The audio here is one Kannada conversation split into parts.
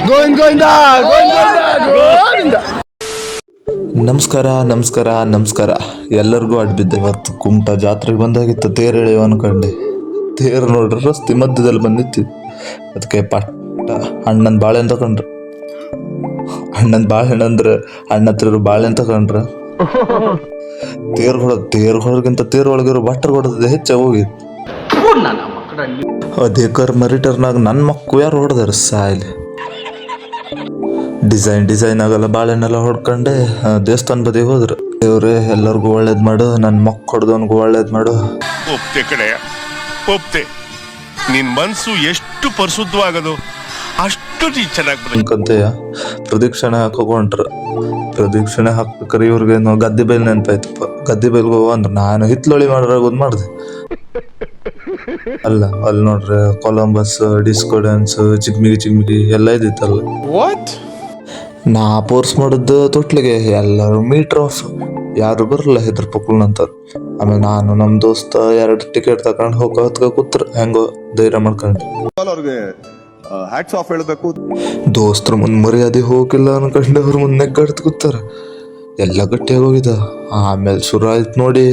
ಗೋವಿಂದ ನಮಸ್ಕಾರ ನಮಸ್ಕಾರ ನಮಸ್ಕಾರ ಎಲ್ಲರಿಗೂ ಅಡ್ಬಿದ್ದೆ. ಇವತ್ತು ಕುಮಟ ಜಾತ್ರೆಗೆ ಬಂದಾಗಿತ್ತು, ತೇರು ಎಳೆಯೋ ಅನ್ಕೊಂಡೆ. ತೇರು ನೋಡ್ರಿ ರಸ್ತೆ ಮಧ್ಯದಲ್ಲಿ ಬಂದಿತ್ತು. ಅದಕ್ಕೆ ಪಟ್ಟ ಅಣ್ಣನ ಬಾಳೆಹಣ್ಣು ತಗೊಂಡ್ರು. ಅಣ್ಣನ ಬಾಳೆಹಣ್ಣು ಅಂದ್ರೆ ಅಣ್ಣ ಹತ್ರ ಬಾಳೆಹಣ್ಣು ತಗೊಂಡ್ರ. ತೇರು ಹೊಡೋದ್ಕಿಂತ ತೇರು ಒಳಗಿರೋ ಬಟ್ಟರ್ ಹೊಡೆದ ಹೆಚ್ಚಾಗಿ ಹೋಗಿತ್ತು. ಅದೇ ಕರ್ಮ ರಿಟರ್ನಾಗ ನನ್ನ ಮಕ್ಕಳು ಯಾರು ಹೊಡೆದಾರ ಸಾಯ್ಲಿ. ಡಿಸೈನ್ ಆಗಲ್ಲ ಬಾಳೆಹಣ್ಣೆಲ್ಲ ಹೊಡ್ಕೊಂಡೆ ದೇವಸ್ಥಾನ ಬದಿಗೆ ಹೋದ್ರು. ದೇವ್ರೆ ಎಲ್ಲರಿಗೂ ಒಳ್ಳೇದ್ ಮಾಡು, ನನ್ನ ಮಕ್ಕ ಹೊಡೆದವನ್ಗೂ ಒಳ್ಳೇದ್ ಮಾಡು. ಒಪ್ತೆ ಕಡೆ ಒಪ್ತೆ. ನಿನ್ ಮನ್ಸು ಎಷ್ಟು ಪರಿಶುದ್ಧವಾಗದು ಅಷ್ಟು ನೀ ಚೆನ್ನಾಗಿ ಅನ್ಕಂತೆಯ ಪ್ರದಕ್ಷಿಣೆ ಹಾಕೊಂಡ್ರ. ಪ್ರದಕ್ಷಿಣೆ ಹಾಕ್ಬೇಕಾರೆ ಇವ್ರಿಗೇನು ಗದ್ದೆ ಬೈಲ್ ನೆನಪಾಯ್ತಪ್ಪ. ಗದ್ದೆ ಬೈಲ್ಗೆ ಹೋಗೋ ಅಂದ್ರೆ ನಾನು ಹಿತ್ಲೊಳಿ ಮಾಡೋದು ಮಾಡಿದೆ. ಅಲ್ಲ ಅಲ್ಲಿ ನೋಡ್ರೆ ಕೊಲಂಬಸ್, ಡಿಸ್ಕೋ ಡ್ಯಾನ್ಸ್, ಚಿಗ್ಮಿಗಿ ಎಲ್ಲ ಇದ್ದಿತ್ತಲ್ಲ. ನಾ ಪೋರ್ಸ್ ಮಾಡಿದ್ದು ತೊಟ್ಲಿಗೆ ಎಲ್ಲರೂ ಮೀಟರ್ ಆಫ್, ಯಾರು ಬರಲ್ಲ ಹೆದ್ರ ಪಕ್ಕಳ್ನಂತ. ಆಮೇಲೆ ನಾನು ನಮ್ಮ ದೋಸ್ತ 2 ಟಿಕೆಟ್ ತಗೊಂಡು ಹೊತ್ಕ ಕೂತ್ರ ಹೆಂಗೋ ಧೈರ್ಯ ಮಾಡ್ಕೊಂಡು. ಹ್ಯಾಟ್ಸ್ ಆಫ್ ಹೇಳಬೇಕು. ದೋಸ್ತ್ರ ಮುಂದ್ ಮರ್ಯಾದೆ ಹೋಗಿಲ್ಲ ಅನ್ಕೊಂಡೆ ಅವ್ರ ಮುಂದೆ ನೆಗ್ಗಾಡ್ತ ಕೂತಾರ. ಎಲ್ಲ ಗಟ್ಟಿಯಾಗಿ ಹೋಗಿದ. ಆಮೇಲೆ ಶುರು ಆಯ್ತು ನೋಡಿ.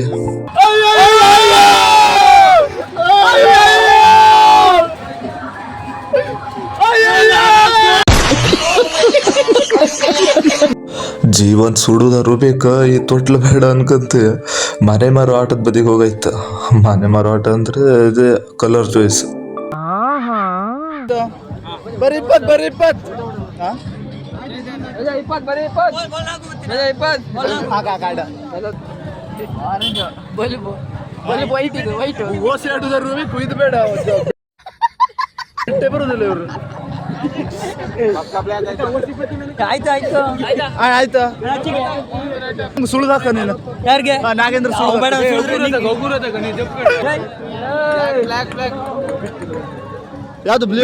ಜೀವನ್ ಸುಡುದಾರು ಬೇಕಾ ಈ ತೊಟ್ಲು ಬೇಡ ಅನ್ಕಂತ ಮನೆ ಮಾರೋ ಆಟದ ಬದಿಗೆ ಹೋಗೈತ. ಮನೆ ಮಾರೋ ಆಟ ಅಂದ್ರೆ ಇದೇ ಕಲರ್ ಚಾಯ್ಸ್. ಬರೀ 20 ಕುಯ್ದು ಬೇಡ ಬರುದಿಲ್ಲ ಇವರು. ಆಯ್ತಾ ಸುಳ್ದಾಕ ನೀನು ಯಾರಿಗೆ ನಾಗೇಂದ್ರ ಯಾವ್ದು ಬ್ಲೂ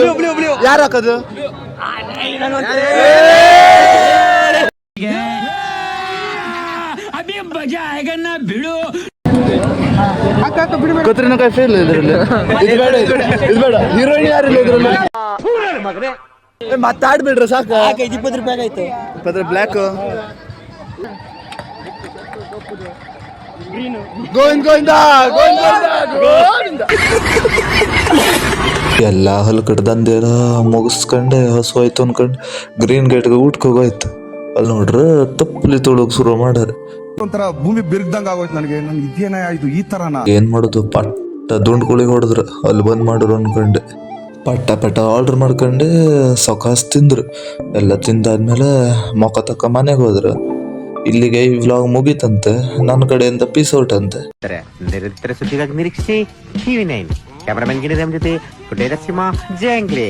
ಯಾರು ಹಾಕೋದು? ಕತ್ರಿನಕಾಯಿ ಫೇಲ್ ಇದ್ರಲ್ಲಿ. ಇದು ಬೇಡ, ಹೀರೋಯಿನ್ ಯಾರಿಲ್ಲ ಇದ್ರಲ್ಲಿ. ಮಾತಾಡ್ಬಿಡ್ರಿ ಸಾಕು. 20 ರೂಪಾಯಿ ಆಯ್ತು. 20 ಬ್ಲ್ಯಾಕ್. ಗೋವಿಂದ ಎಲ್ಲ ಹೊಲಕಡೆ ದಂಧೆಲ್ಲ ಮುಗಿಸ್ಕೊಂಡೆ ಹಸು ಆಯ್ತು ಅನ್ಕೊಂಡು ಗ್ರೀನ್ ಗೇಟ್ಗೆ ಊಟಕ್ಕೆ ಹೋಗಾಯ್ತು. ಅಲ್ಲಿ ನೋಡ್ರೆ ತಪ್ಪಲಿ ತೊಳಗ್ ಶುರು ಮಾಡ್ಯಾರ. ಒಂಥರ ಭೂಮಿ ಬಿರ್ಗ್ದಂಗ ಆಗೋಯ್ತು ನನಗೆ. ಇದೇನ ಇದು ಈ ತರನ ಏನ್ ಮಾಡೋದು, ಪಟ್ಟ ದುಂಡ್ಗಳಿಗೆ ಹೊಡೆದ್ರು. ಅಲ್ಲಿ ಬಂದ್ ಮಾಡಿದ್ರು ಅನ್ಕೊಂಡೆ. ಪಟ್ಟ ಆರ್ಡರ್ ಮಾಡ್ಕೊಂಡೆ ಸೊಕಾಸ್ ತಿಂದ್ರು. ಎಲ್ಲ ತಿಂದಾದ್ಮೇಲೆ ಮೊಕ ತಕ್ಕ ಮನೆಗೆ ಹೋದ್ರು. ಇಲ್ಲಿಗೆ ಈ ವ್ಲಾಗ್ ಮುಗೀತಂತೆ. ನನ್ನ ಕಡೆಯಿಂದ ಪೀಸ್ ಔಟ್ ಅಂತೆ. ನಿರಂತರ ಸುದ್ದಿಗಾಗಿ ನಿರೀಕ್ಷಿಸಿ TV9. ಕ್ಯಾಮರಾಮನ್ ಗಿರಿರಾಮ್ ಜೊತೆ ಜಂಗ್ಲಿ.